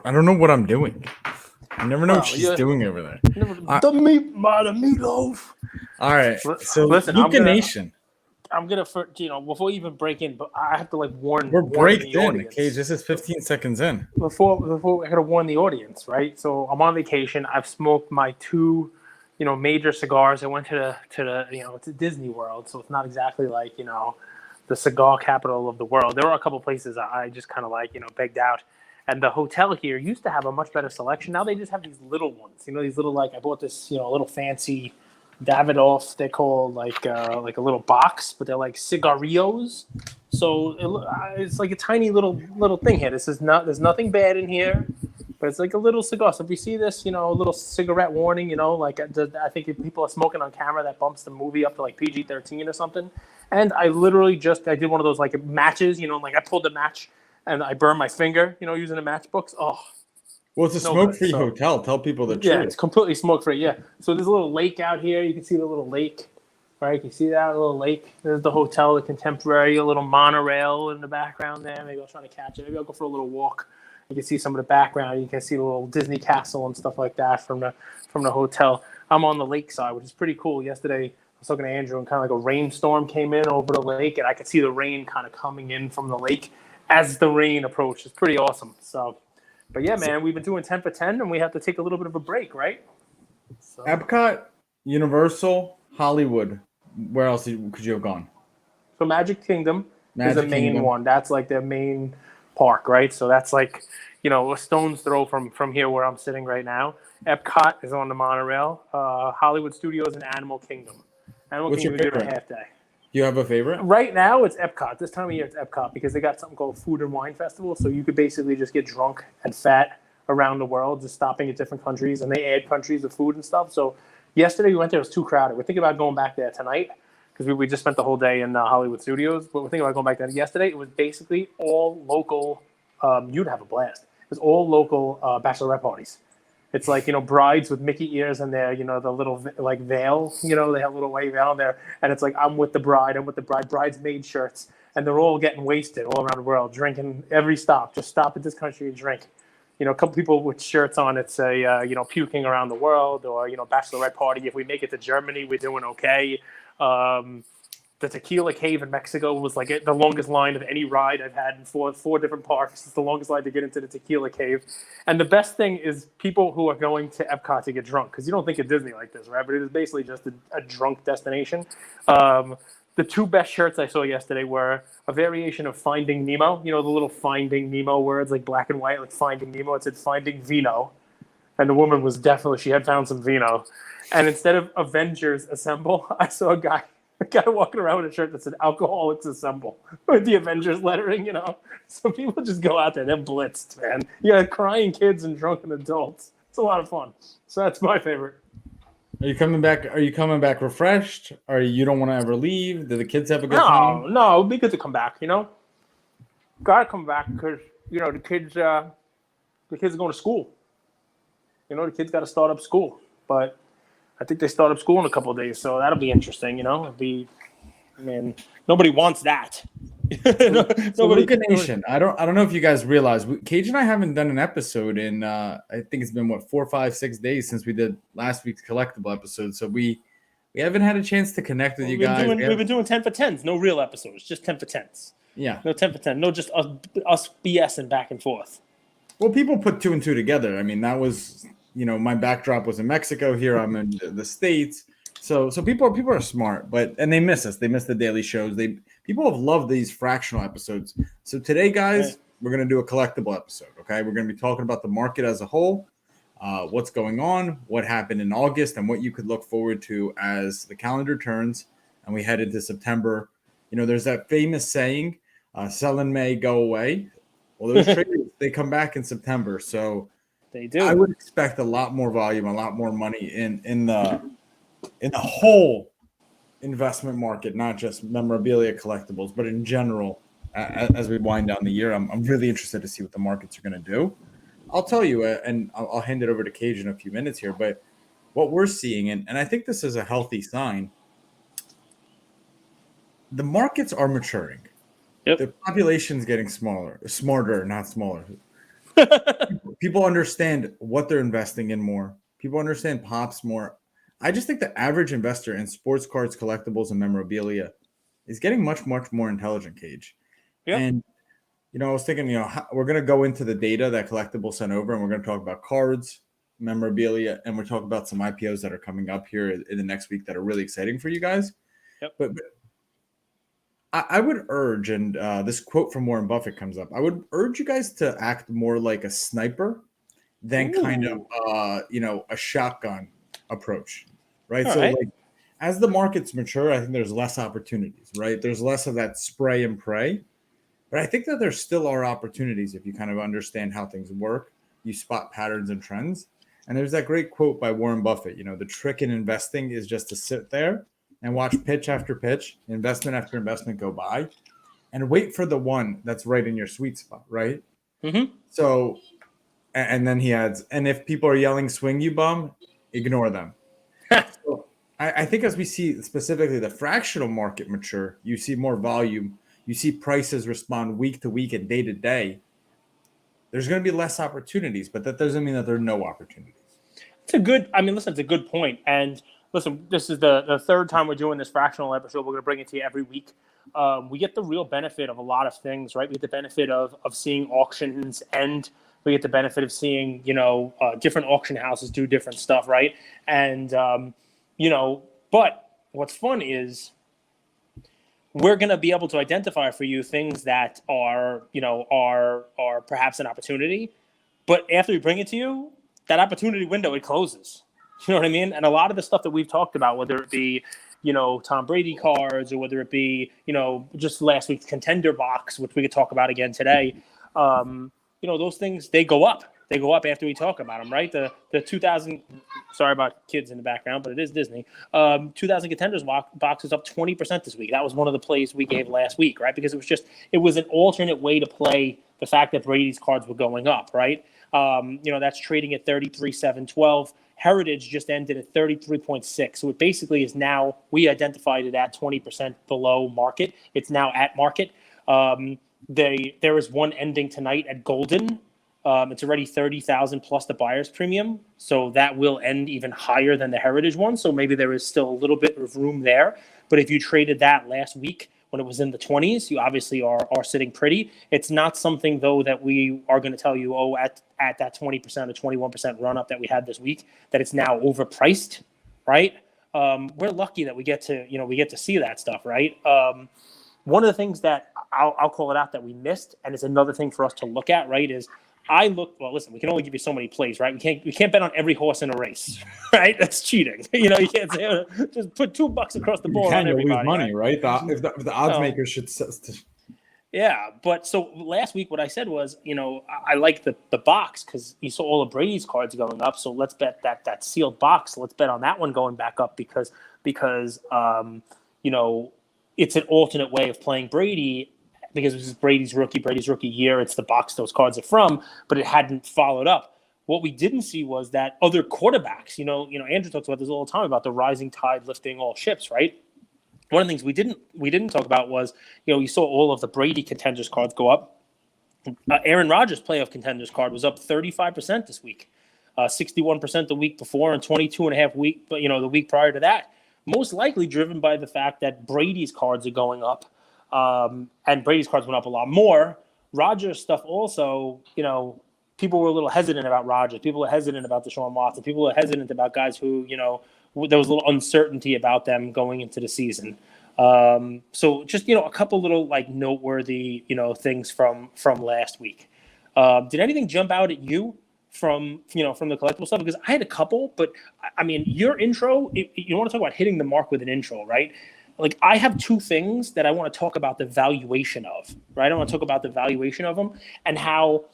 I don't know what I'm doing. I never know what she's doing over there. The meatloaf. All right. So listen, Luca Nation. I'm gonna, before we even break in, but I have to warn. We're braked the in, audience. Cage. This is 15 seconds in. Before I gotta warn the audience, right? So I'm on vacation. I've smoked my 2, major cigars. I went to the it's a Disney World, so it's not exactly like the cigar capital of the world. There were a couple places I just kind of begged out. And the hotel here used to have a much better selection. Now they just have these little ones. These little I bought this little fancy Davidoff. They're called like a little box, but they're like cigarillos. So it's like a tiny little thing here. There's nothing bad in here, but it's like a little cigar. So if you see this, a little cigarette warning, I think if people are smoking on camera, that bumps the movie up to PG-13 or something. And I literally I did one of those matches, I pulled the match and I burned my finger, using the matchbooks. Oh. Well, it's a smoke-free hotel. Tell people the truth. Yeah, it's completely smoke-free, yeah. So there's a little lake out here. You can see the little lake, right? You can see that little lake. There's the hotel, the Contemporary, a little monorail in the background there. Maybe I'll try to catch it. Maybe I'll go for a little walk. You can see some of the background. You can see the little Disney castle and stuff like that from the hotel. I'm on the lake side, which is pretty cool. Yesterday, I was talking to Andrew, and kind of a rainstorm came in over the lake, and I could see the rain kind of coming in from the lake as the rain approached. It's pretty awesome. So... But yeah, man, we've been doing 10 for 10, and we have to take a little bit of a break, right? So. Epcot, Universal, Hollywood. Where else could you have gone? So Magic Kingdom is the main one. That's their main park, right? So that's a stone's throw from here where I'm sitting right now. Epcot is on the monorail. Hollywood Studios and Animal Kingdom. What's your favorite? A half day. Do you have a favorite? Right now, it's Epcot. This time of year, it's Epcot because they got something called Food and Wine Festival. So you could basically just get drunk and fat around the world, just stopping at different countries. And they add countries of food and stuff. So yesterday we went there. It was too crowded. We're thinking about going back there tonight because we just spent the whole day in Hollywood Studios. But we're thinking about going back there. Yesterday, it was basically all local. You'd have a blast. It was all local bachelorette parties. It's brides with Mickey ears and their, the little veil, they have a little white veil there. And it's I'm with the bride, bridesmaid shirts. And they're all getting wasted all around the world, drinking every stop. Just stop at this country and drink. A couple people with shirts on it say, puking around the world or, bachelorette party. If we make it to Germany, we're doing okay. The Tequila Cave in Mexico was the longest line of any ride I've had in four different parks. It's the longest line to get into the Tequila Cave. And the best thing is people who are going to Epcot to get drunk, because you don't think of Disney like this, right? But it is basically just a drunk destination. The 2 best shirts I saw yesterday were a variation of Finding Nemo. The little Finding Nemo words, black and white, Finding Nemo. It said Finding Vino. And the woman was she had found some vino. And instead of Avengers Assemble, I saw a guy walking around with a shirt that said Alcoholics Assemble with the Avengers lettering, So people just go out there. They're blitzed, man. You got crying kids and drunken adults. It's a lot of fun. So that's my favorite. Are you coming back refreshed? Or you don't want to ever leave? Do the kids have a good time? No, it'd be good to come back, Gotta come back because, the kids are going to school. The kids got to start up school. But I think they start up school in a couple of days, so that'll be interesting. Nobody wants that. Luca Nation. I don't know if you guys realize, Cage and I haven't done an episode in I think it's been 4, 5, 6 days since we did last week's collectible episode. So we haven't had a chance to connect with you guys. We've been doing 10 for 10s, no real episodes, just 10 for 10s. Yeah, no 10 for 10, no just us BSing back and forth. Well, people put 2 and 2 together. I mean, that was. My backdrop was in Mexico. Here I'm in the States. So people are smart, and they miss us. They miss the daily shows. People have loved these fractional episodes. So today, guys, we're going to do a collectible episode. Okay, we're going to be talking about the market as a whole, what's going on, what happened in August, and what you could look forward to as the calendar turns and we head into September. There's that famous saying, "Sell in May, go away." Well, those traders they come back in September. So. They do. I would expect a lot more volume, a lot more money in the whole investment market, not just memorabilia collectibles, but in general. As we wind down the year, I'm really interested to see what the markets are going to do. I'll tell you, and I'll hand it over to Cage in a few minutes here. But what we're seeing, and I think this is a healthy sign, the markets are maturing. Yep. The population's getting smarter, not smaller. People understand what they're investing in more. People understand pops more. I just think the average investor in sports cards, collectibles, and memorabilia is getting much, much more intelligent, Cage. Yeah. And I was thinking, we're going to go into the data that Collectable sent over, and we're going to talk about cards, memorabilia, and we're talking about some IPOs that are coming up here in the next week that are really exciting for you guys. Yep. But I would urge, and this quote from Warren Buffett comes up, I would urge you guys to act more like a sniper than kind of, a shotgun approach, right? All So right. like, as the markets mature, I think there's less opportunities, right? There's less of that spray and pray. But I think that there still are opportunities if you kind of understand how things work, you spot patterns and trends. And there's that great quote by Warren Buffett, the trick in investing is just to sit there and watch pitch after pitch, investment after investment go by, and wait for the one that's right in your sweet spot, right? Mm-hmm. So, and then he adds, and if people are yelling, swing you bum, ignore them. So I think as we see specifically the fractional market mature, you see more volume. You see prices respond week to week and day to day. There's going to be less opportunities, but that doesn't mean that there are no opportunities. It's a good point. And listen, this is the third time we're doing this fractional episode. We're going to bring it to you every week. We get the real benefit of a lot of things, right? We get the benefit of seeing auctions, and we get the benefit of seeing, different auction houses do different stuff, right? And, but what's fun is we're going to be able to identify for you things that are perhaps an opportunity. But after we bring it to you, that opportunity window, it closes. You know what I mean? And a lot of the stuff that we've talked about, whether it be, Tom Brady cards, or whether it be, just last week's contender box, which we could talk about again today, those things, they go up. They go up after we talk about them, right? The 2000, sorry about kids in the background, but it is Disney. 2000 contenders box is up 20% this week. That was one of the plays we gave last week, right? Because it was an alternate way to play the fact that Brady's cards were going up, right? That's trading at 33.712. Heritage just ended at 33.6. So it basically is now, we identified it at 20% below market. It's now at market. There is one ending tonight at Golden. It's already 30,000 plus the buyer's premium. So that will end even higher than the Heritage one. So maybe there is still a little bit of room there. But if you traded that last week when it was in the 20s, you obviously are sitting pretty. It's not something, though, that we are going to tell you, at that 20% or 21% run up that we had this week, that it's now overpriced, right? We're lucky that we get to see that stuff, right? One of the things that I'll call it out that we missed, and it's another thing for us to look at, right, is listen, we can only give you so many plays, right? We can't bet on every horse in a race, right? That's cheating. You can't say, just put $2 across the board on everybody. Lose money, right? If the odds makers should. Yeah, but so last week what I said was, I like the box because you saw all of Brady's cards going up. So let's bet that sealed box. Let's bet on that one going back up because it's an alternate way of playing Brady. Because this is Brady's rookie year. It's the box those cards are from, but it hadn't followed up. What we didn't see was that other quarterbacks, Andrew talks about this all the time about the rising tide lifting all ships, right? One of the things we didn't talk about was, you saw all of the Brady contenders cards go up. Aaron Rodgers' playoff contenders card was up 35% this week, 61% the week before, and 22.5% the week prior to that. Most likely driven by the fact that Brady's cards are going up. And Brady's cards went up a lot more. Rodgers stuff also, people were a little hesitant about Rodgers. People were hesitant about Deshaun Watson. People were hesitant about guys who, there was a little uncertainty about them going into the season. So just, a couple little noteworthy, things from last week. Did anything jump out at you from the collectible stuff? Because I had a couple, but I mean, your intro, you want to talk about hitting the mark with an intro, right? I have two things that I want to talk about the valuation of, right? I want to talk about the valuation of them and how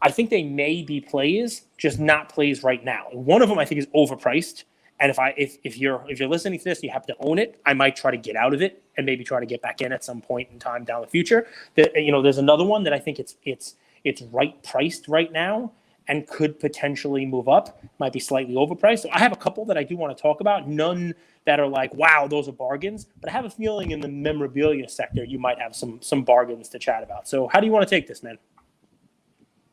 I think they may be plays, just not plays right now. One of them I think is overpriced. And if you're listening to this, you have to own it. I might try to get out of it and maybe try to get back in at some point in time down the future. There's another one that I think it's right priced right now and could potentially move up. Might be slightly overpriced. So I have a couple that I do want to talk about. None that are wow, those are bargains. But I have a feeling in the memorabilia sector, you might have some bargains to chat about. So how do you want to take this, man?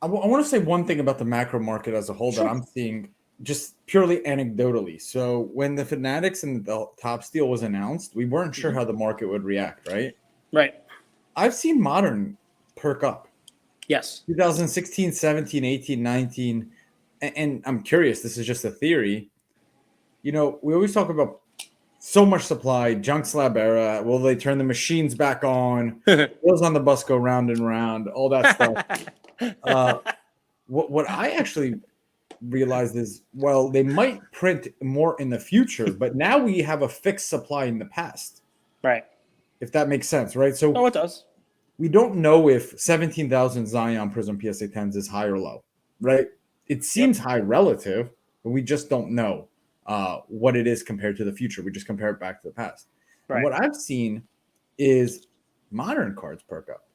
I want to say one thing about the macro market as a whole that Sure. I'm seeing just purely anecdotally. So when the Fanatics and the Top Steel was announced, we weren't sure how the market would react, right? Right. I've seen Modern perk up. Yes. 2016, 17, 18, 19. And I'm curious, this is just a theory. We always talk about so much supply, junk slab era. Will they turn the machines back on? Wheels on the bus go round and round, all that stuff. What I actually realized is, well, they might print more in the future, but now we have a fixed supply in the past. Right. If that makes sense, right? So No, it does. we don't know if 17,000 Zion Prism PSA 10s is high or low, right? It seems high relative, but we just don't know what it is compared to the future. We just compare it back to the past. Right. And what I've seen is modern cards perk up.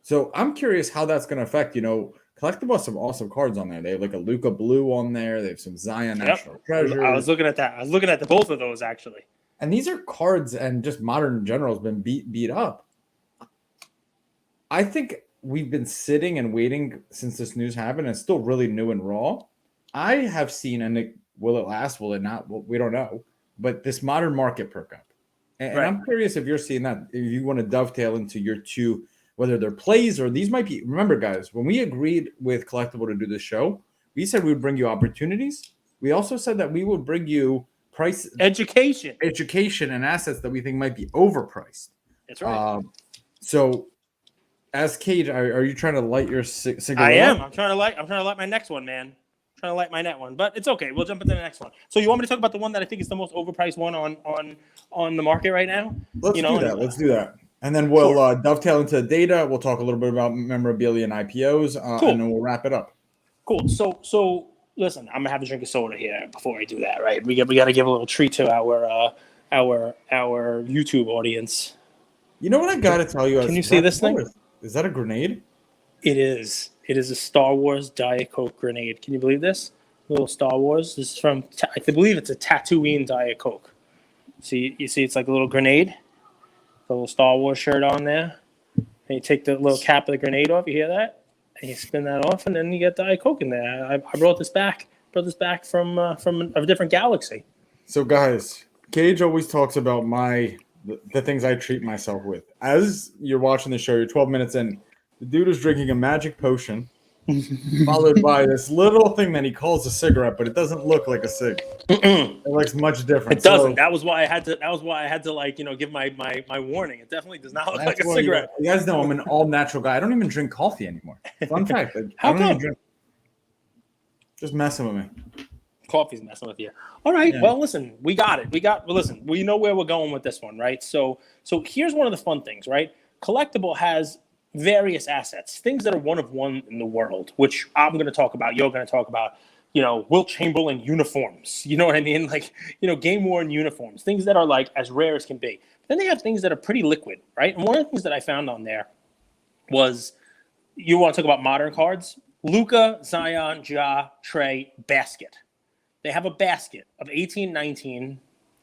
So I'm curious how that's going to affect, Collectable has some awesome cards on there. They have like a Luca Blue on there. They have some Zion National Treasures. I was looking at that. I was looking at both of those actually. And these are cards, and just modern in general has been beat up. I think we've been sitting and waiting since this news happened. And it's still really new and raw. I have seen, and will it last? Will it not? Well, we don't know. But this modern market perk up. And I'm curious if you're seeing that, if you want to dovetail into your two, whether they're plays or these might be. Remember, guys, when we agreed with Collectable to do this show, we said we would bring you opportunities. We also said that we would bring you education and assets that we think might be overpriced. That's right. So, as Cage, are you trying to light your cigarette? I am. I'm trying to light my next one, man. I'm trying to light my next one, but it's okay. We'll jump into the next one. So you want me to talk about the one that I think is the most overpriced one on the market right now? Let's do that. And then we'll dovetail into data. We'll talk a little bit about memorabilia and IPOs, and then we'll wrap it up. Cool. So listen, I'm gonna have a drink of soda here before I do that. Right? We got to give a little treat to our YouTube audience. You know what I got to tell you? Can you see this thing? Is that a grenade? It is. It is a Star Wars Diet Coke grenade. Can you believe this? Little Star Wars. This is from, I believe it's a Tatooine Diet Coke. See, you see, it's like a little grenade. The little Star Wars shirt on there. And you take the little cap of the grenade off. You hear that? And you spin that off, and then you get Diet Coke in there. I brought this back. From a different galaxy. So, guys, Cage always talks about the things I treat myself with. As you're watching the show, you're 12 minutes in. The dude is drinking a magic potion, followed by this little thing that he calls a cigarette, but it doesn't look like a cig. It looks much different. It doesn't. That was why I had to give my warning. It definitely does not look like a cigarette. You guys know I'm an all natural guy. I don't even drink coffee anymore. Fun fact. How come? Just messing with me. Coffee's messing with you. All right. Yeah. Well, listen, we got it. Listen, we know where we're going with this one, right? So here's one of the fun things, right? Collectable has various assets, things that are one of one in the world, which I'm going to talk about. You're going to talk about, Wilt Chamberlain uniforms. You know what I mean? Like, game worn uniforms, things that are like as rare as can be. But then they have things that are pretty liquid, right? And one of the things that I found on there was, you want to talk about modern cards? Luca, Zion, Ja, Trey, basket. They have a basket of 18, 19,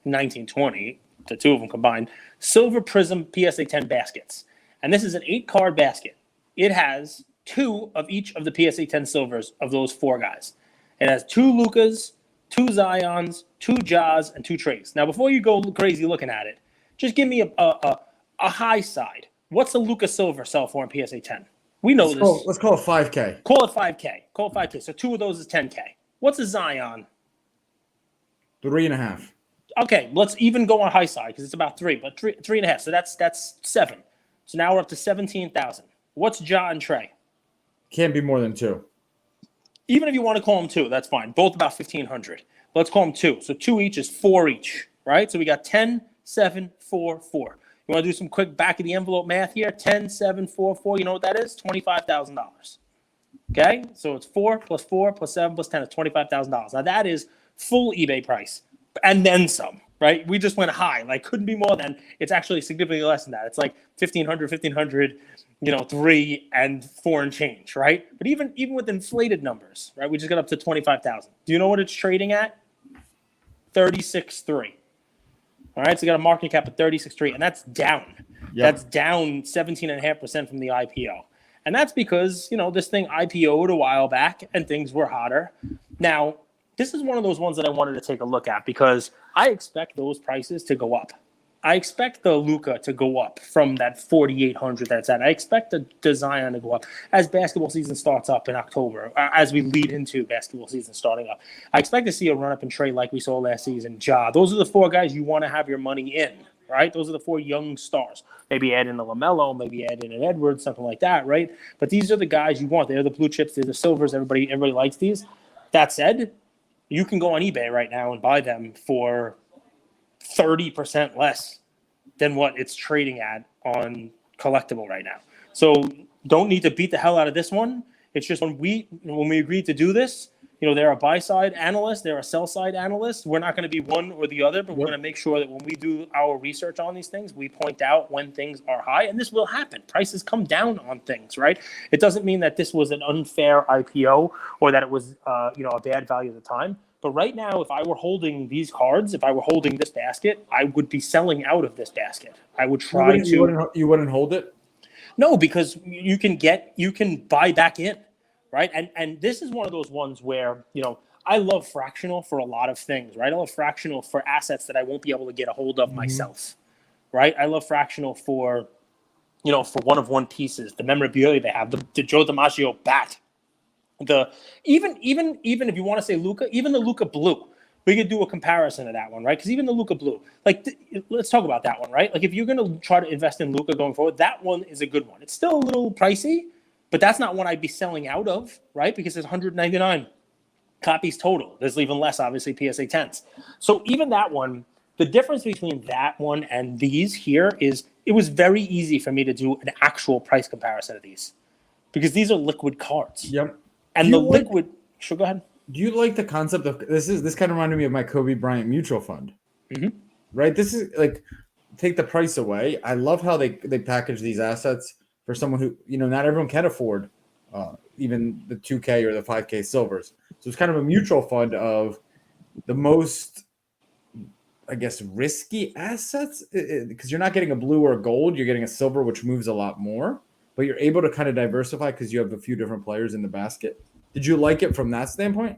19, 20, the two of them combined, Silver Prism PSA 10 baskets. And this is an 8-card basket. It has 2 of each of the PSA 10 silvers of those 4 guys. It has 2 Lucas, 2 Zions, 2 Jaws, and 2 Treys. Now, before you go crazy looking at it, just give me a high side. What's a Luca Silver sell for in PSA 10? We know this. Let's call it 5K. Call it 5K. So 2 of those is 10K. What's a Zion? 3.5. Okay, let's even go on high side because it's about 3, but 3.5. So that's 7. So now we're up to 17,000. What's Ja and Trey? Can't be more than 2. Even if you want to call them 2, that's fine. Both about 1,500. Let's call them 2. So 2 each is 4 each, right? So we got 10, 7, 4, 4. You want to do some quick back of the envelope math here? 10, 7, 4, 4. You know what that is? $25,000. Okay? So it's 4 plus 4 plus 7 plus 10 is $25,000. Now that is full eBay price and then some, right? We just went high, like couldn't be more than. It's actually significantly less than that. It's like 1,500, 3 and 4 and change, right? But even with inflated numbers, right? We just got up to 25,000. Do you know what it's trading at? 36.3. All right, so you got a market cap of 36.3, and that's down. Yep. That's down 17.5% from the IPO. And that's because, this thing IPO'd a while back and things were hotter. Now, this is one of those ones that I wanted to take a look at because I expect those prices to go up. I expect the Luka to go up from that 4,800 that's at. I expect the Zion to go up as basketball season starts up in October, as we lead into basketball season starting up. I expect to see a run-up in trade like we saw last season. Ja, those are the four guys you want to have your money in, right? Those are the four young stars. Maybe add in a LaMelo, maybe add in an Edwards, something like that, right? But these are the guys you want. They're the blue chips. They're the silvers. Everybody likes these. That said, you can go on eBay right now and buy them for 30% less than what it's trading at on Collectable right now. So don't need to beat the hell out of this one. It's just when we agreed to do this, there are buy-side analysts, there are sell-side analysts. We're not going to be one or the other, but we're going to make sure that when we do our research on these things, we point out when things are high, and this will happen. Prices come down on things, right? It doesn't mean that this was an unfair IPO or that it was, a bad value at the time. But right now, if I were holding these cards, if I were holding this basket, I would be selling out of this basket. I would try to. You wouldn't hold it? No, because you can buy back in, right? And this is one of those ones where, I love fractional for a lot of things, right? I love fractional for assets that I won't be able to get a hold of myself, right? I love fractional for, for one-of-one pieces, the memorabilia they have, the Joe DiMaggio bat. Even if you want to say Luka, even the Luka blue, we could do a comparison to that one, right? Because even the Luka blue, let's talk about that one, right? Like if you're going to try to invest in Luka going forward, that one is a good one. It's still a little pricey, but that's not one I'd be selling out of, right? Because there's 199 copies total. There's even less, obviously, PSA 10s. So even that one, the difference between that one and these here is it was very easy for me to do an actual price comparison of these because these are liquid cards. Yep. And the liquid, sure, go ahead. Do you like the concept of this kind of reminded me of my Kobe Bryant mutual fund, right? This is like take the price away. I love how they package these assets for someone who not everyone can afford even the 2K or the 5K silvers. So it's kind of a mutual fund of the most, I guess, risky assets because you're not getting a blue or a gold. You're getting a silver, which moves a lot more. But you're able to kind of diversify because you have a few different players in the basket. Did you like it from that standpoint?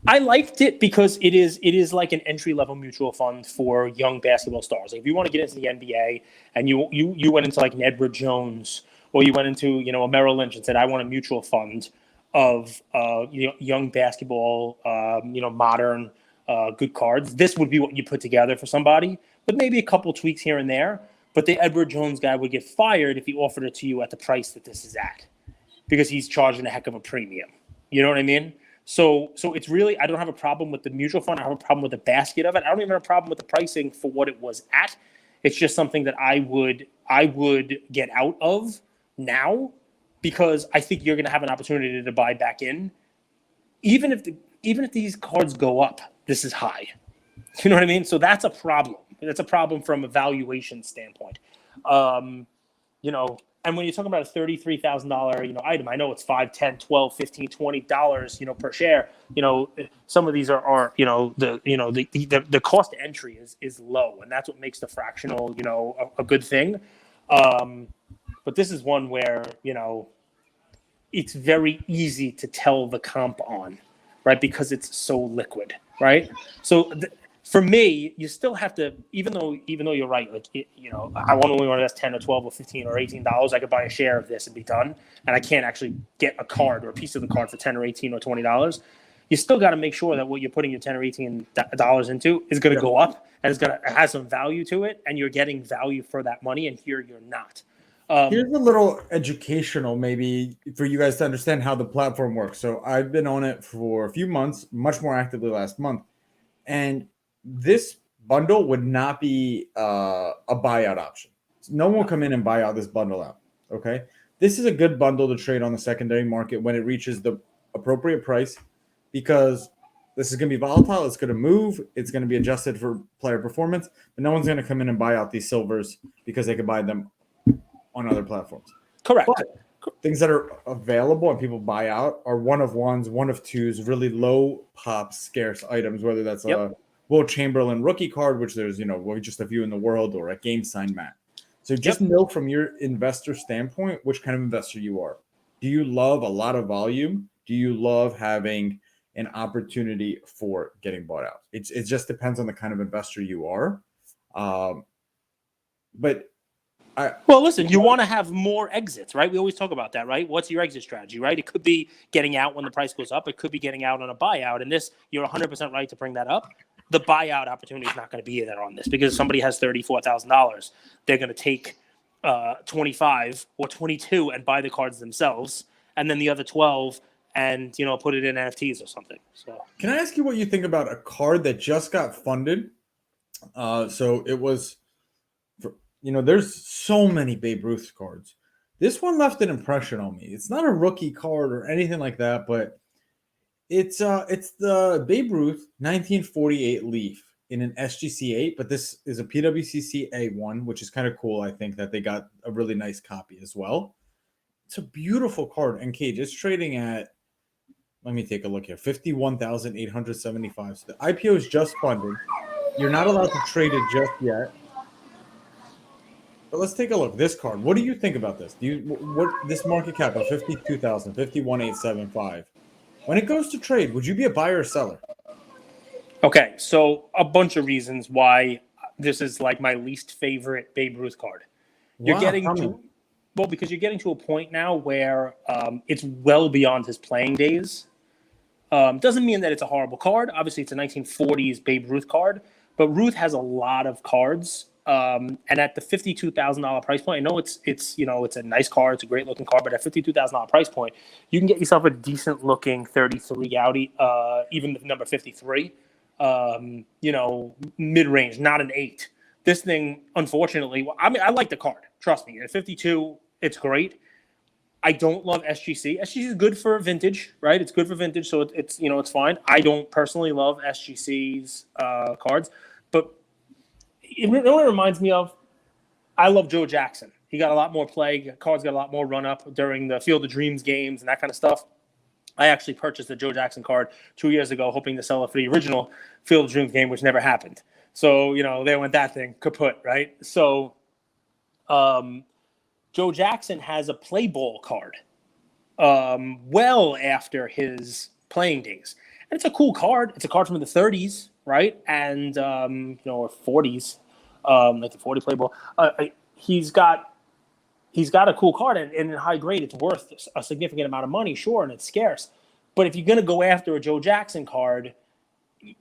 I liked it because it is like an entry-level mutual fund for young basketball stars. Like if you want to get into the NBA and you went into like an Edward Jones or you went into a Merrill Lynch and said, I want a mutual fund of young basketball, modern good cards. This would be what you put together for somebody, but maybe a couple tweaks here and there. But the Edward Jones guy would get fired if he offered it to you at the price that this is at because he's charging a heck of a premium. You know what I mean? So it's really, I don't have a problem with the mutual fund. I have a problem with the basket of it. I don't even have a problem with the pricing for what it was at. It's just something that I would get out of now because I think you're going to have an opportunity to buy back in. Even if these cards go up, this is high. You know what I mean? So that's a problem. That's a problem from a valuation standpoint. And when you're talking about a $33,000, item, I know it's $5, $10, $12, $15, $20, per share. Some of these are the cost to entry is low, and that's what makes the fractional, a good thing. But this is one where, it's very easy to tell the comp on, right? Because it's so liquid, right? So for me, you still have to, even though you're right, like I only want to invest $10 or $12 or $15 or $18. I could buy a share of this and be done, and I can't actually get a card or a piece of the card for $10 or $18 or $20. You still got to make sure that what you're putting your $10 or $18 into is going to go up and it's going to have some value to it, and you're getting value for that money. And here you're not. Here's a little educational, maybe for you guys to understand how the platform works. So I've been on it for a few months, much more actively last month, and this bundle would not be a buyout option. No one will come in and buy out this bundle out. Okay. This is a good bundle to trade on the secondary market when it reaches the appropriate price, because this is going to be volatile. It's going to move. It's going to be adjusted for player performance, but no one's going to come in and buy out these silvers because they could buy them on other platforms. Correct. But things that are available and people buy out are one of ones, one of twos, really low pop, scarce items, whether that's a Will Chamberlain rookie card, which there's, just a few in the world, or a game sign mat. So just know from your investor standpoint which kind of investor you are. Do you love a lot of volume? Do you love having an opportunity for getting bought out? It just depends on the kind of investor you are. But Well, listen, you want to have more exits, right? We always talk about that, right? What's your exit strategy, right? It could be getting out when the price goes up. It could be getting out on a buyout. And this, you're 100% right to bring that up. The buyout opportunity is not going to be there on this because if somebody has $34,000, they're going to take 25 or 22 and buy the cards themselves, and then the other 12 and put it in NFTs or something. So, can I ask you what you think about a card that just got funded? So it was. There's so many Babe Ruth cards. This one left an impression on me. It's not a rookie card or anything like that, but it's the Babe Ruth 1948 Leaf in an SGC 8, but this is a PWCC A1, which is kind of cool. I think that they got a really nice copy as well. It's a beautiful card, and Cage is trading at, let me take a look here, 51,875. So the IPO is just funded. You're not allowed to trade it just yet. But let's take a look. This card. What do you think about this? This market cap of 52,000, 51,875. When it goes to trade, would you be a buyer or seller? Okay, so a bunch of reasons why this is like my least favorite Babe Ruth card. You're getting because you're getting to a point now where it's well beyond his playing days. Doesn't mean that it's a horrible card. Obviously, it's a 1940s Babe Ruth card, but Ruth has a lot of cards. And at the $52,000 price point, I know it's a nice card, it's a great looking card, but at $52,000 price point, you can get yourself a decent looking 33 Audi, even the number 53, mid range, not an 8. This thing, unfortunately, I like the card. Trust me, at 52, it's great. I don't love SGC. SGC is good for vintage, right? It's good for vintage, so it's fine. I don't personally love SGC's cards, but it really reminds me of, I love Joe Jackson. He got a lot more play. Cards got a lot more run up during the Field of Dreams games and that kind of stuff. I actually purchased a Joe Jackson card 2 years ago, hoping to sell it for the original Field of Dreams game, which never happened. So, there went that thing kaput, right? So, Joe Jackson has a play ball card well after his playing days. And it's a cool card. It's a card from the 30s, right? And, or 40s, like the 40 play ball. He's got a cool card, and in high grade, it's worth a significant amount of money, sure, and it's scarce. But if you're going to go after a Joe Jackson card,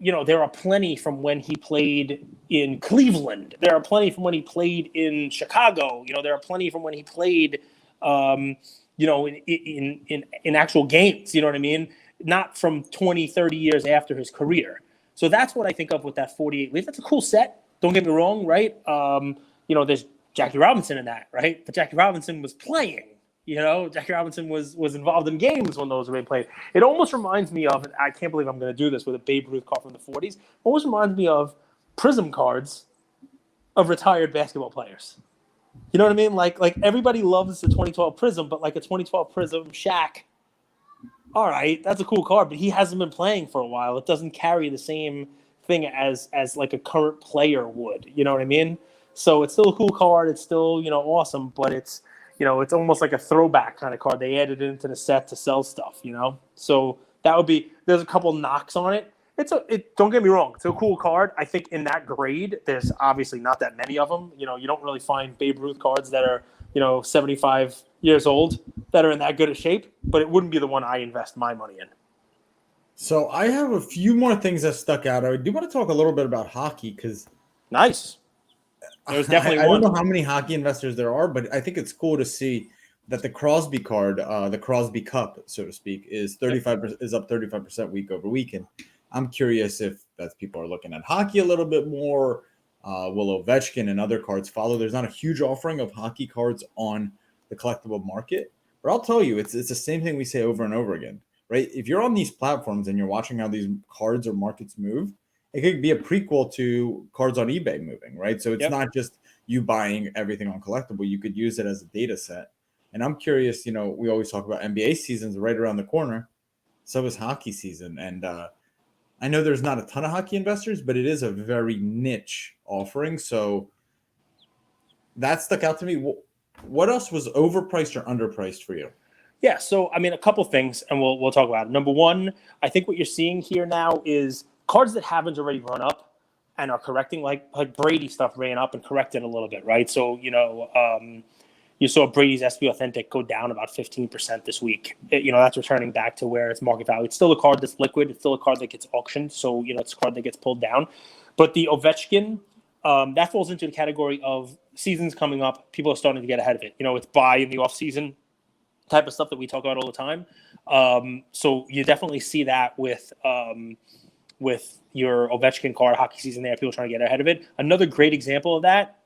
there are plenty from when he played in Cleveland. There are plenty from when he played in Chicago. There are plenty from when he played, in actual games. You know what I mean? Not from 20, 30 years after his career. So that's what I think of with that 48 Leaf. That's a cool set. Don't get me wrong, right? There's Jackie Robinson in that, right? But Jackie Robinson was playing. Jackie Robinson was involved in games when those were being played. It almost reminds me of, and I can't believe I'm going to do this with a Babe Ruth card from the 40s, almost reminds me of Prism cards of retired basketball players. You know what I mean? Like everybody loves the 2012 Prism, but like a 2012 Prism Shaq, all right, that's a cool card, but he hasn't been playing for a while. It doesn't carry the same thing as like a current player would. You know what I mean? So it's still a cool card. It's still, awesome, but it's almost like a throwback kind of card. They added it into the set to sell stuff, So that would be, there's a couple knocks on it. Don't get me wrong. It's a cool card. I think in that grade, there's obviously not that many of them. You don't really find Babe Ruth cards that are, 75 years old that are in that good a shape, but it wouldn't be the one I invest my money in. So I have a few more things that stuck out. I do want to talk a little bit about hockey because nice. There's definitely I one. don't know how many hockey investors there are, but I think it's cool to see that the Crosby card, the Crosby Cup, so to speak, is 35% is up 35% week over week. And I'm curious if that's people are looking at hockey a little bit more. Will Ovechkin and other cards follow? There's not a huge offering of hockey cards on the collectible market, but I'll tell you, it's the same thing we say over and over again, right? If you're on these platforms and you're watching how these cards or markets move, it could be a prequel to cards on eBay moving, right? So it's not just you buying everything on Collectable. You could use it as a data set. And I'm curious, we always talk about NBA seasons right around the corner. So is hockey season. And I know there's not a ton of hockey investors, but it is a very niche offering. So that stuck out to me. What else was overpriced or underpriced for you? Yeah, so I mean, a couple things, and we'll talk about it. Number one, I think what you're seeing here now is cards that haven't already run up and are correcting, like Brady stuff ran up and corrected a little bit, right? So you saw Brady's SP Authentic go down about 15% this week. That's returning back to where its market value. It's still a card that's liquid. It's still a card that gets auctioned, so it's a card that gets pulled down. But the Ovechkin, that falls into the category of seasons coming up. People are starting to get ahead of it. It's buy in the off season type of stuff that we talk about all the time. So you definitely see that with your Ovechkin card hockey season there, people trying to get ahead of it. Another great example of that,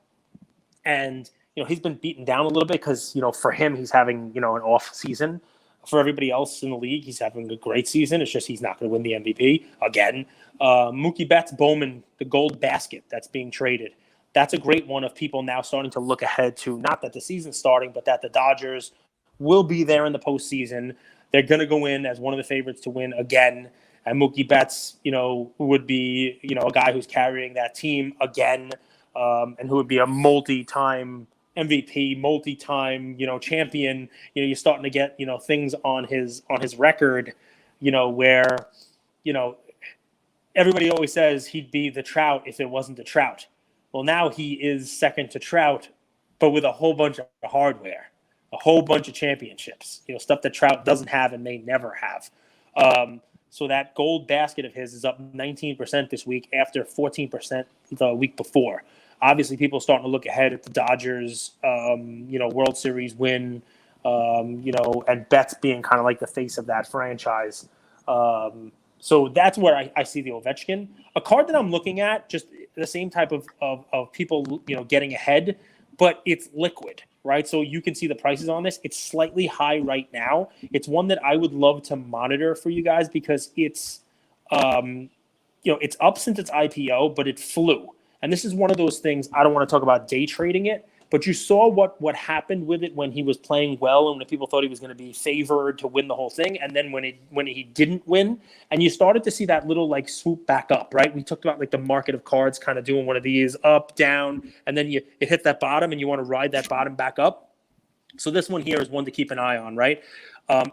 and he's been beaten down a little bit because for him he's having an off season. For everybody else in the league, he's having a great season. It's just he's not going to win the MVP again. Mookie Betts Bowman, the gold basket that's being traded. That's a great one of people now starting to look ahead to, not that the season's starting, but that the Dodgers will be there in the postseason. They're going to go in as one of the favorites to win again. And Mookie Betts, would be, a guy who's carrying that team again, and who would be a multi-time MVP, multi-time, champion. You're starting to get, things on his record, where, everybody always says he'd be the Trout if it wasn't the Trout. Well, now he is second to Trout, but with a whole bunch of hardware, a whole bunch of championships, stuff that Trout doesn't have and may never have. So that gold basket of his is up 19% this week after 14% the week before. Obviously, people are starting to look ahead at the Dodgers, World Series win, and Betts being kind of like the face of that franchise. So that's where I see the Ovechkin. A card that I'm looking at, just the same type of people, getting ahead, but it's liquid, right? So you can see the prices on this. It's slightly high right now. It's one that I would love to monitor for you guys because it's, it's up since its IPO, but it flew. And this is one of those things, I don't want to talk about day trading it, but you saw what happened with it when he was playing well and when people thought he was going to be favored to win the whole thing. And then when he didn't win, and you started to see that little swoop back up, right? We talked about the market of cards kind of doing one of these up, down, and then it hit that bottom and you want to ride that bottom back up. So this one here is one to keep an eye on, right?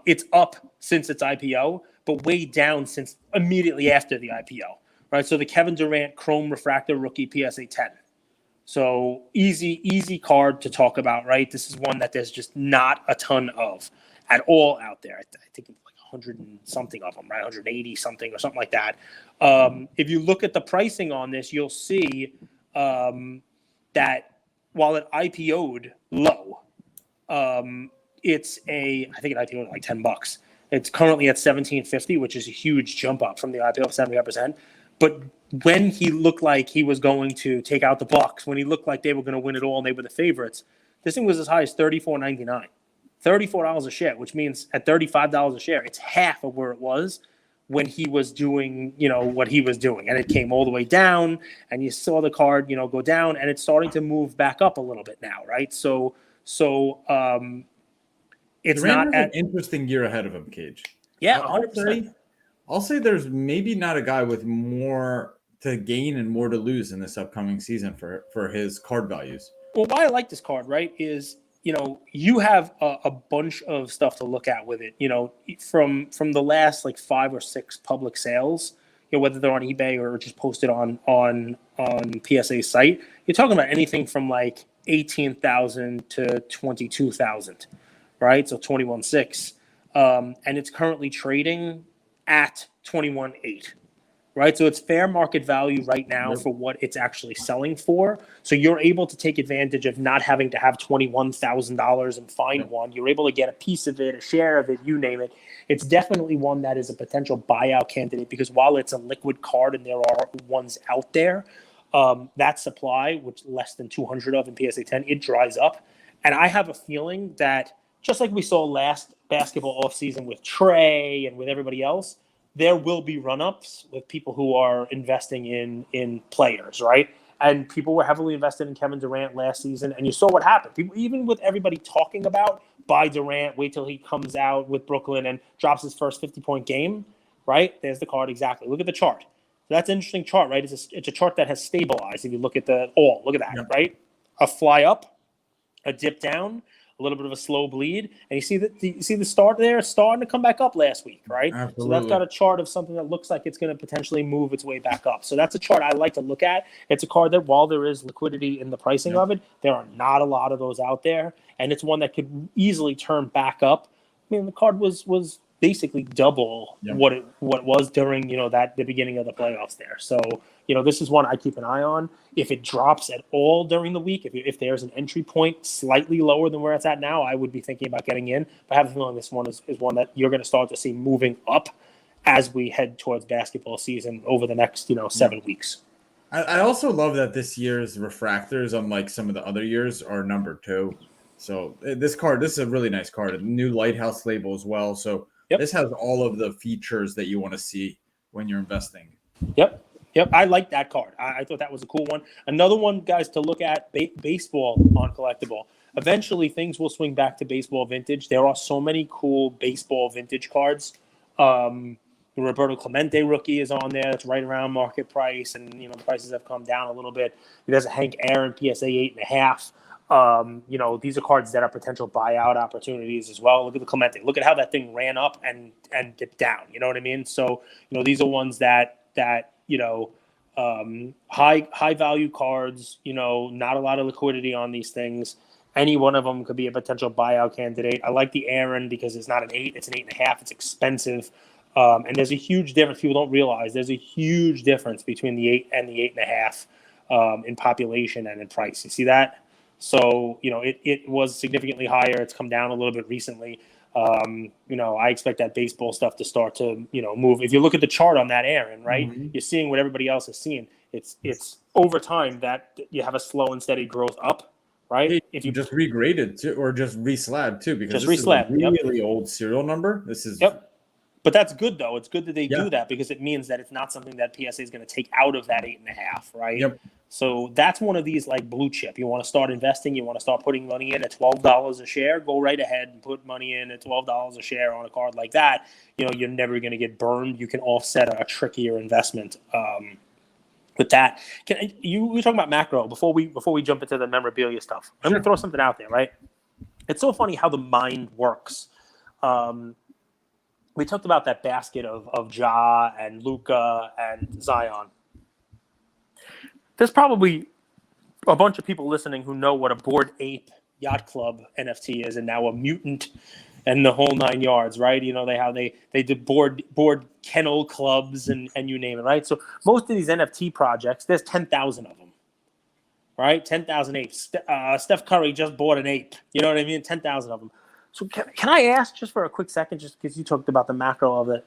It's up since its IPO, but way down since immediately after the IPO, right? So the Kevin Durant Chrome Refractor Rookie PSA 10. So easy card to talk about, right? This is one that there's just not a ton of at all out there. I think it's 100 and something of them, right? 180 something or something like that. If you look at the pricing on this, you'll see that while it IPO'd low, I think it IPO'd at $10. It's currently at $17.50, which is a huge jump up from the IPO of 75%. But when he looked like he was going to take out the Bucks, when he looked like they were going to win it all and they were the favorites, this thing was as high as $34.99, $34 a share, which means at $35 a share, it's half of where it was when he was doing, what he was doing. And it came all the way down, and you saw the card, go down, and it's starting to move back up a little bit now, right? So it's Durant not has an interesting year ahead of him, Cage. Yeah, 100%. I'll say there's maybe not a guy with more to gain and more to lose in this upcoming season for his card values. Well, why I like this card, right, is, you have a bunch of stuff to look at with it, from the last 5 or 6 public sales, whether they're on eBay or just posted on PSA's site. You're talking about anything from 18,000 to 22,000, right? So 21.6, and it's currently trading at 21.8, right? So it's fair market value right now for what it's actually selling for. So you're able to take advantage of not having to have $21,000 and find one. You're able to get a piece of it, a share of it, you name it. It's definitely one that is a potential buyout candidate because while it's a liquid card and there are ones out there, that supply, which less than 200 of in PSA 10, it dries up. And I have a feeling that just like we saw last basketball offseason with Trey and with everybody else, there will be run-ups with people who are investing in players, right? And people were heavily invested in Kevin Durant last season, and you saw what happened. People, even with everybody talking about buy Durant, wait till he comes out with Brooklyn and drops his first 50-point game, right? There's the card exactly. Look at the chart. So that's an interesting chart, right? It's a chart that has stabilized. If you look at look at that, right? A fly up, a dip down, a little bit of a slow bleed, and you see the start there starting to come back up last week, right? Absolutely. So that's got a chart of something that looks like it's going to potentially move its way back up. So that's a chart I like to look at. It's a card that, while there is liquidity in the pricing of it, there are not a lot of those out there, and it's one that could easily turn back up. I mean, the card was basically double what it was during the beginning of the playoffs there. So this is one I keep an eye on. If it drops at all during the week, if there's an entry point slightly lower than where it's at now, I would be thinking about getting in. But I have a feeling this one is one that you're going to start to see moving up as we head towards basketball season over the next 7 weeks. I also love that this year's refractors, unlike some of the other years, are number 2. So this is a really nice card. A new lighthouse label as well. So this has all of the features that you want to see when you're investing. Yep. I like that card. I thought that was a cool one. Another one, guys, to look at, baseball on Collectable. Eventually, things will swing back to baseball vintage. There are so many cool baseball vintage cards. The Roberto Clemente rookie is on there. It's right around market price, and the prices have come down a little bit. There's a Hank Aaron PSA 8.5. These are cards that are potential buyout opportunities as well. Look at the Clemente. Look at how that thing ran up and dipped down. You know what I mean? So these are ones that high value cards. Not a lot of liquidity on these things. Any one of them could be a potential buyout candidate. I like the Aaron because it's not an 8; it's an 8.5. It's expensive. And there's a huge difference. People don't realize there's a huge difference between the 8 and the 8.5 in population and in price. You see that? So, it was significantly higher. It's come down a little bit recently. I expect that baseball stuff to start to, move. If you look at the chart on that Aaron, right, you're seeing what everybody else is seeing. It's over time that you have a slow and steady growth up, right? If you just regraded too, or just reslabbed too, because this is a really old serial number. This is But that's good, though. It's good that they do that because it means that it's not something that PSA is going to take out of that 8.5, right? Yep. So that's one of these like blue chip. You want to start investing. You want to start putting money in at $12 a share. Go right ahead and put money in at $12 a share on a card like that. You're never going to get burned. You can offset a trickier investment with that. You were talking about macro before we jump into the memorabilia stuff. Let me throw something out there, right? It's so funny how the mind works. We talked about that basket of Ja and Luka and Zion. There's probably a bunch of people listening who know what a Bored Ape Yacht Club NFT is, and now a Mutant and the whole 9 yards, right? They did board kennel clubs and you name it, right? So most of these NFT projects, there's 10,000 of them, right? 10,000 apes. Steph Curry just bought an ape. You know what I mean? 10,000 of them. So can I ask just for a quick second, just because you talked about the macro of it,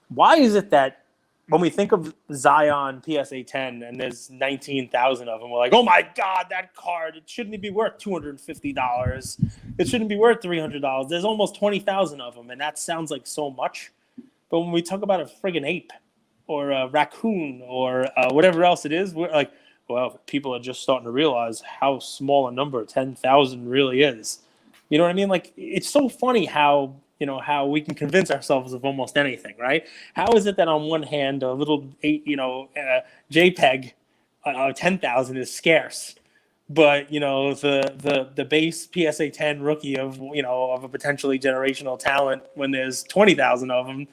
why is it that when we think of Zion PSA 10 and there's 19,000 of them, we're like, oh my God, that card, it shouldn't be worth $250. It shouldn't be worth $300. There's almost 20,000 of them, and that sounds like so much. But when we talk about a friggin' ape or a raccoon or whatever else it is, we're like, well, people are just starting to realize how small a number 10,000 really is. You know what I mean? Like, it's so funny how we can convince ourselves of almost anything, right? How is it that on one hand, a little JPEG 10,000 is scarce, but the base PSA 10 rookie of a potentially generational talent, when there's 20,000 of them,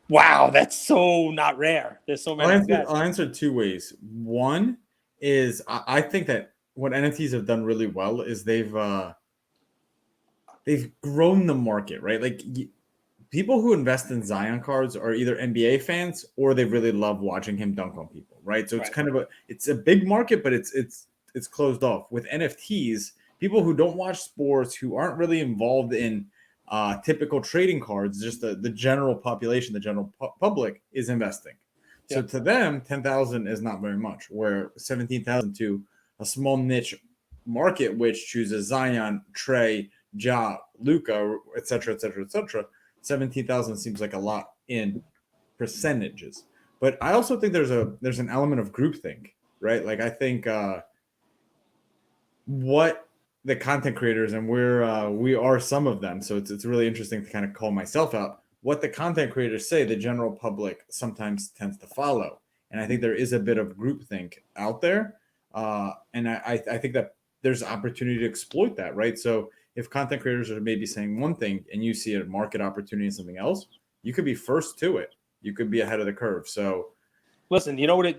wow, that's so not rare. There's so many. I'll answer 2 ways. One is I think that what NFTs have done really well is they've grown the market, right? Like people who invest in Zion cards are either NBA fans or they really love watching him dunk on people, right? So it's kind of it's a big market, but it's closed off. With NFTs, people who don't watch sports, who aren't really involved in typical trading cards, just the general population, the general public is investing. So to them, 10,000 is not very much, where 17,000 to a small niche market, which chooses Zion, Trey, Ja, Luka, et cetera, 17,000 seems like a lot in percentages. But I also think there's an element of groupthink, right? Like I think what the content creators, and we are some of them, so it's really interesting to kind of call myself out. What the content creators say, the general public sometimes tends to follow, and I think there is a bit of groupthink out there, and I think that there's opportunity to exploit that, right? So if content creators are maybe saying one thing and you see a market opportunity in something else, you could be first to it. You could be ahead of the curve. So listen, you know what?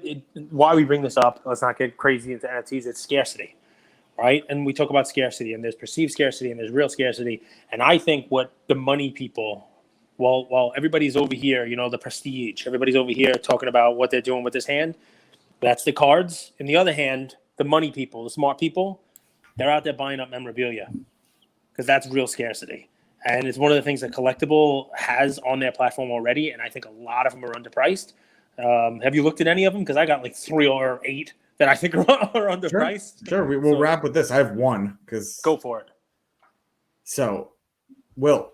Why we bring this up? Let's not get crazy into NFTs. It's scarcity, right? And we talk about scarcity, and there's perceived scarcity, and there's real scarcity. And I think what the money people, while everybody's over here, you know, the prestige, everybody's over here talking about what they're doing with this hand. That's the cards. In the other hand, the money people, the smart people, they're out there buying up memorabilia because that's real scarcity. And it's one of the things that Collectable has on their platform already, and I think a lot of them are underpriced. Have you looked at any of them? Because I got like 3 or 8 that I think are underpriced. Sure. We'll wrap with this. I have one because go for it. So, Wilt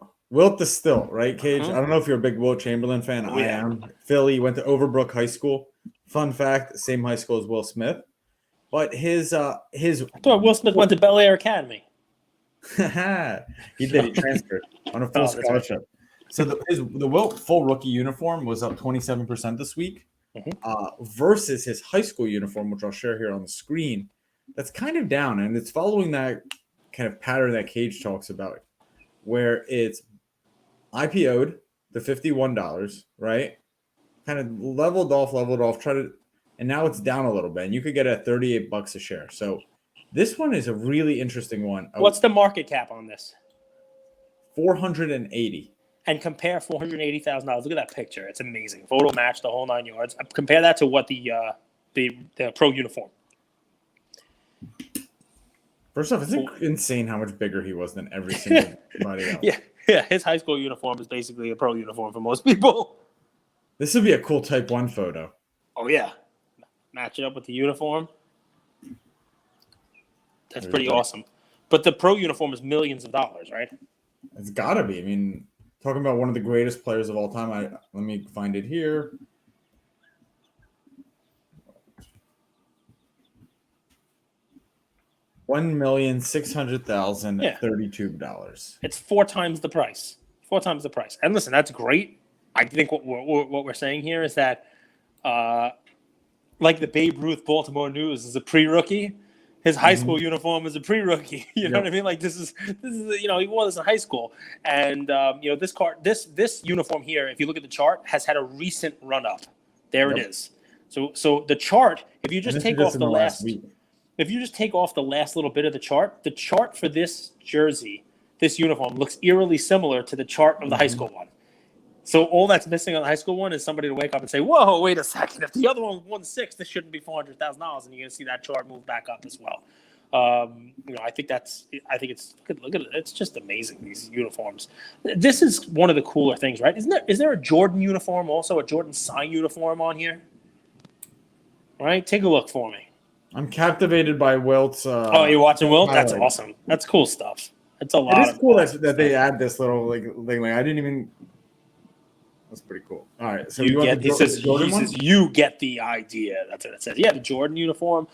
the Still, right, Cage? I don't know if you're a big Wilt Chamberlain fan. I am. Philly, went to Overbrook High School. Fun fact: same high school as Will Smith. But his I thought Will Smith went to Bel Air Academy. He did. He transferred on a full scholarship. Right. So the Wilt full rookie uniform was up 27% this week, versus his high school uniform, which I'll share here on the screen. That's kind of down, and it's following that kind of pattern that Cage talks about, where it's IPO'd the $51, right? Kind of leveled off, and now it's down a little bit, and you could get it at $38 a share. So this one is a really interesting one. What's the market cap on this? 480. And compare $480,000. Look at that picture; it's amazing. Photo match, the whole 9 yards. Compare that to what the pro uniform. First off, it's insane how much bigger he was than every single body else. Yeah. His high school uniform is basically a pro uniform for most people. This would be a cool Type 1 photo. Oh yeah, match it up with the uniform. That's pretty awesome. But the pro uniform is millions of dollars, right? It's got to be. I mean, talking about one of the greatest players of all time. Let me find it here. $1,600,032. It's 4 times the price. 4 times the price. And listen, that's great. I think what we're saying here is that, like the Babe Ruth Baltimore News is a pre-rookie. His high school uniform is a pre-rookie. You know what I mean? Like this is he wore this in high school, and this uniform here, if you look at the chart, has had a recent run up. There it is. So the chart, if you just take off the last little bit of the chart for this jersey, this uniform looks eerily similar to the chart of the high school one. So all that's missing on the high school one is somebody to wake up and say, "Whoa, wait a second! If the other one won 6, this shouldn't be $400,000." And you're gonna see that chart move back up as well. I think it's look at it. It's just amazing, these uniforms. This is one of the cooler things, right? Is there a Jordan uniform also, a Jordan sign uniform on here? All right, take a look for me. I'm captivated by Wilt's. You're watching Wilt? That's awesome. That's cool stuff. It's a lot. It is cool that they add this little thing. Like I didn't even. That's pretty cool. All right, so he says you get the idea. That's what it says. Yeah, the Jordan uniform.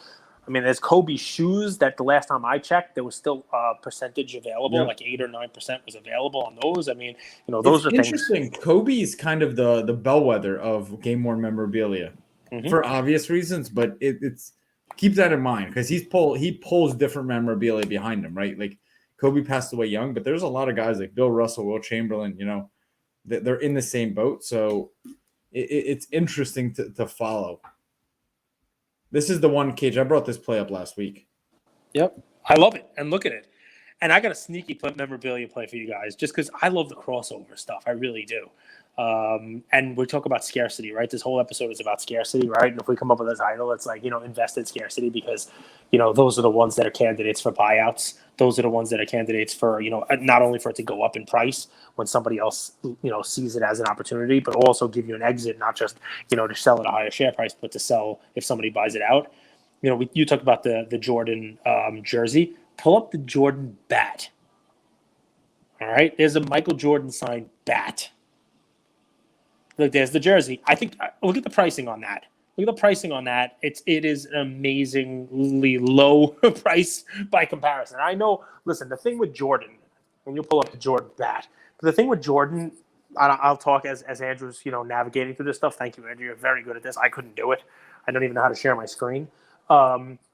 I mean, there's Kobe shoes that the last time I checked, there was still a percentage available, like 8 or 9% was available on those. I mean, those are interesting. Things. Kobe's kind of the bellwether of game worn memorabilia for obvious reasons, but it's keep that in mind because he pulls different memorabilia behind him, right? Like Kobe passed away young, but there's a lot of guys like Bill Russell, Will Chamberlain, they're in the same boat. So it's interesting to follow. This is the one, Cage. I brought this play up last week. Yep. I love it. And look at it. And I got a sneaky memorabilia play for you guys just because I love the crossover stuff. I really do. And we talk about scarcity, right? This whole episode is about scarcity, right? And if we come up with a title, it's like, invested scarcity because, those are the ones that are candidates for buyouts. Those are the ones that are candidates for, not only for it to go up in price when somebody else, sees it as an opportunity, but also give you an exit, not just, to sell at a higher share price, but to sell if somebody buys it out. You talked about the Jordan jersey. Pull up the Jordan bat. All right. There's a Michael Jordan signed bat. Look, there's the jersey. I think look at the pricing on that. Look at the pricing on that. It is an amazingly low price by comparison. I know. Listen, the thing with Jordan, when you pull up the Jordan bat, but the thing with Jordan, I'll talk as Andrew's navigating through this stuff. Thank you, Andrew. You're very good at this. I couldn't do it. I don't even know how to share my screen.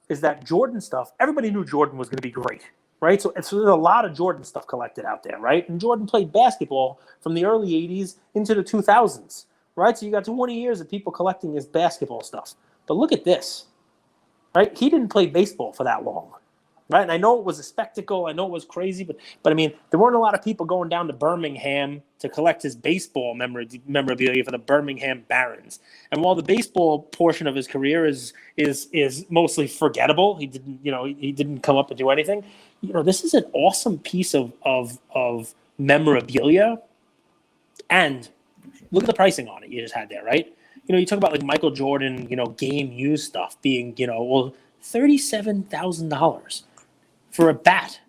Is that Jordan stuff? Everybody knew Jordan was going to be great. right? So there's a lot of Jordan stuff collected out there, right? And Jordan played basketball from the early 80s into the 2000s, right? So you got 20 years of people collecting his basketball stuff. But look at this, right? He didn't play baseball for that long, right? And I know it was a spectacle. I know it was crazy, but I mean, there weren't a lot of people going down to Birmingham to collect his baseball memorabilia for the Birmingham Barons. And while the baseball portion of his career is mostly forgettable, he didn't come up and do anything. This is an awesome piece of memorabilia, and look at the pricing on it you just had there, right? You talk about like Michael Jordan, game used stuff being, $37,000 for a bat,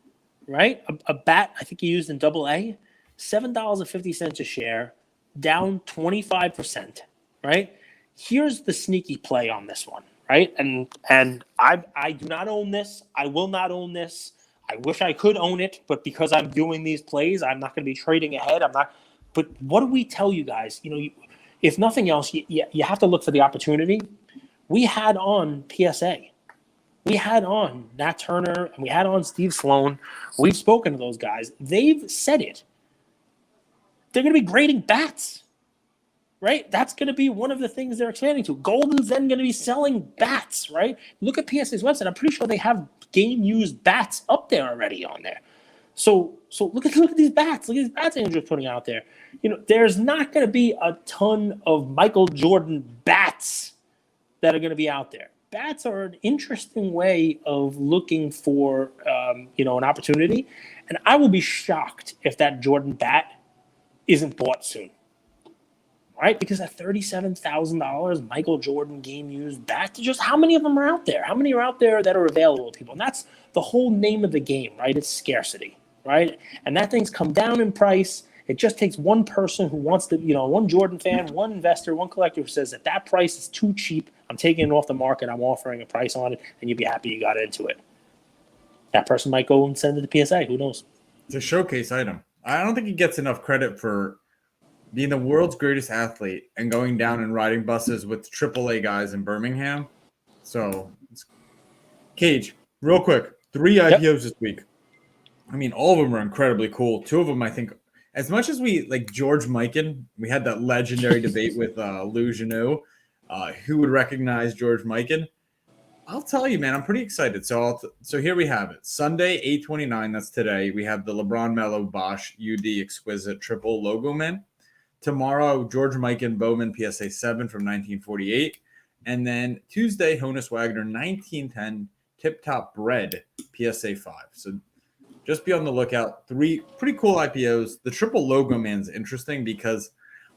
right? A bat, I think he used in AA, $7.50 a share, down 25%, right? Here's the sneaky play on this one, right? And I do not own this. I will not own this. I wish I could own it, but because I'm doing these plays, I'm not going to be trading ahead. But what do we tell you guys? If nothing else, you have to look for the opportunity. We had on PSA. We had on Nat Turner, and we had on Steve Sloan. We've spoken to those guys. They've said it. They're going to be grading bats, right? That's going to be one of the things they're expanding to. Golden's then going to be selling bats, right? Look at PSA's website. I'm pretty sure they have game-used bats up there already on there. So look at these bats. Look at these bats Andrew's putting out there. There's not going to be a ton of Michael Jordan bats that are going to be out there. Bats are an interesting way of looking for, an opportunity. And I will be shocked if that Jordan bat isn't bought soon. Right? Because at $37,000 Michael Jordan game-used bat, just how many of them are out there? How many are out there that are available to people? And that's the whole name of the game, right? It's scarcity, right? And that thing's come down in price. It just takes one person who wants to, one Jordan fan, one investor, one collector who says that price is too cheap. I'm taking it off the market. I'm offering a price on it, and you'd be happy you got into it. That person might go and send it to PSA. Who knows? It's a showcase item. I don't think he gets enough credit for being the world's greatest athlete and going down and riding buses with AAA guys in Birmingham. So, Cage, real quick, 3 IPOs this week. I mean, all of them are incredibly cool. 2 of them, I think, as much as we like George Mikan, we had that legendary debate with Lou Janot, who would recognize George Mikan. I'll tell you, man, I'm pretty excited. So here we have it. Sunday, 8/29, that's today. We have the LeBron Mello Bosch UD Exquisite Triple Logo Man. Tomorrow, George Mikan Bowman PSA 7 from 1948. And then Tuesday, Honus Wagner 1910 Tip Top Bread PSA 5. So just be on the lookout. 3 pretty cool IPOs. The Triple Logo Man's interesting because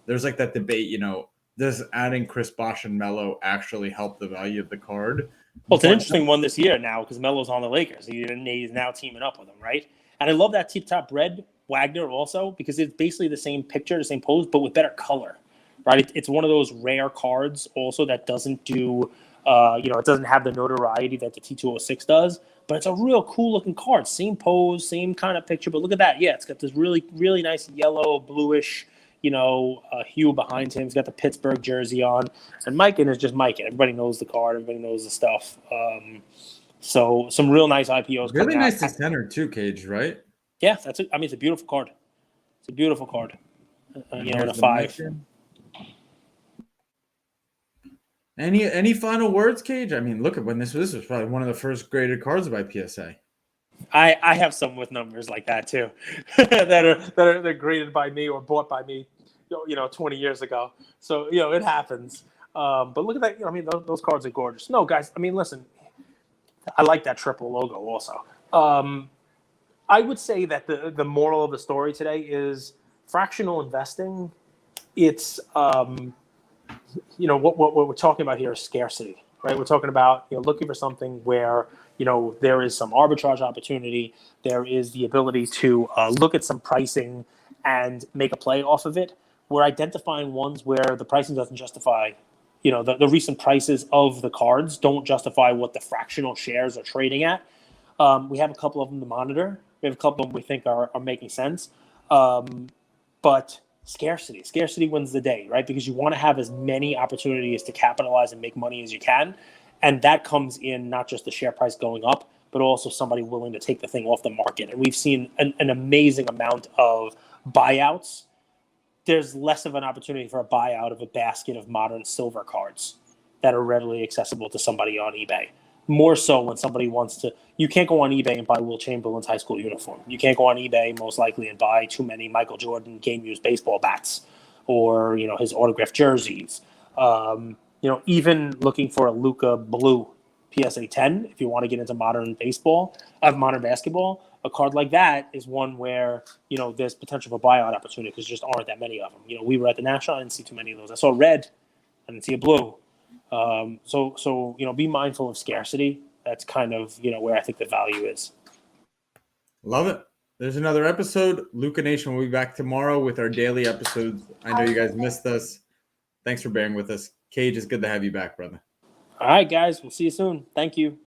there's like that debate, does adding Chris Bosh and Mello actually help the value of the card? Well, it's an interesting one this year now because Melo's on the Lakers. He's now teaming up with them, right? And I love that Tip Top Bread Wagner also because it's basically the same picture, the same pose, but with better color, right? It's one of those rare cards also that doesn't do, it doesn't have the notoriety that the T206 does, but it's a real cool looking card. Same pose, same kind of picture, but look at that. Yeah, it's got this really, really nice yellow, bluish, hue behind him. He's got the Pittsburgh jersey on, and Mikan is just Mikan. Everybody knows the card. Everybody knows the stuff. So some real nice IPOs. Really nice to center too, Cage, right? Yeah, that's it. I mean, it's a beautiful card. It's a beautiful card. In a 5. Any final words, Cage? I mean, look at when this was probably one of the first graded cards by PSA. I have some with numbers like that too, that are graded by me or bought by me, 20 years ago. So it happens. But look at that. I mean, those cards are gorgeous. No, guys. I mean, listen. I like that triple logo also. I would say that the moral of the story today is fractional investing. It's what we're talking about here is scarcity, right? We're talking about looking for something where there is some arbitrage opportunity. There is the ability to look at some pricing and make a play off of it. We're identifying ones where the pricing doesn't justify, the recent prices of the cards don't justify what the fractional shares are trading at. We have a couple of them to monitor. We have a couple of them we think are making sense. But scarcity wins the day, right? Because you want to have as many opportunities to capitalize and make money as you can. And that comes in not just the share price going up, but also somebody willing to take the thing off the market. And we've seen an amazing amount of buyouts. There's less of an opportunity for a buyout of a basket of modern silver cards that are readily accessible to somebody on eBay. More so when somebody wants to, you can't go on eBay and buy Will Chamberlain's high school uniform. You can't go on eBay most likely and buy too many Michael Jordan game-used baseball bats or, his autographed jerseys. Even looking for a Luka Blue PSA 10, if you want to get into modern basketball, a card like that is one where, there's potential for buyout opportunity because there just aren't that many of them. We were at the National, I didn't see too many of those. I saw red, I didn't see a blue. So be mindful of scarcity. That's kind of, where I think the value is. Love it. There's another episode. Luca Nation will be back tomorrow with our daily episodes. I know you guys missed us. Thanks for bearing with us. Cage, it's good to have you back, brother. All right, guys. We'll see you soon. Thank you.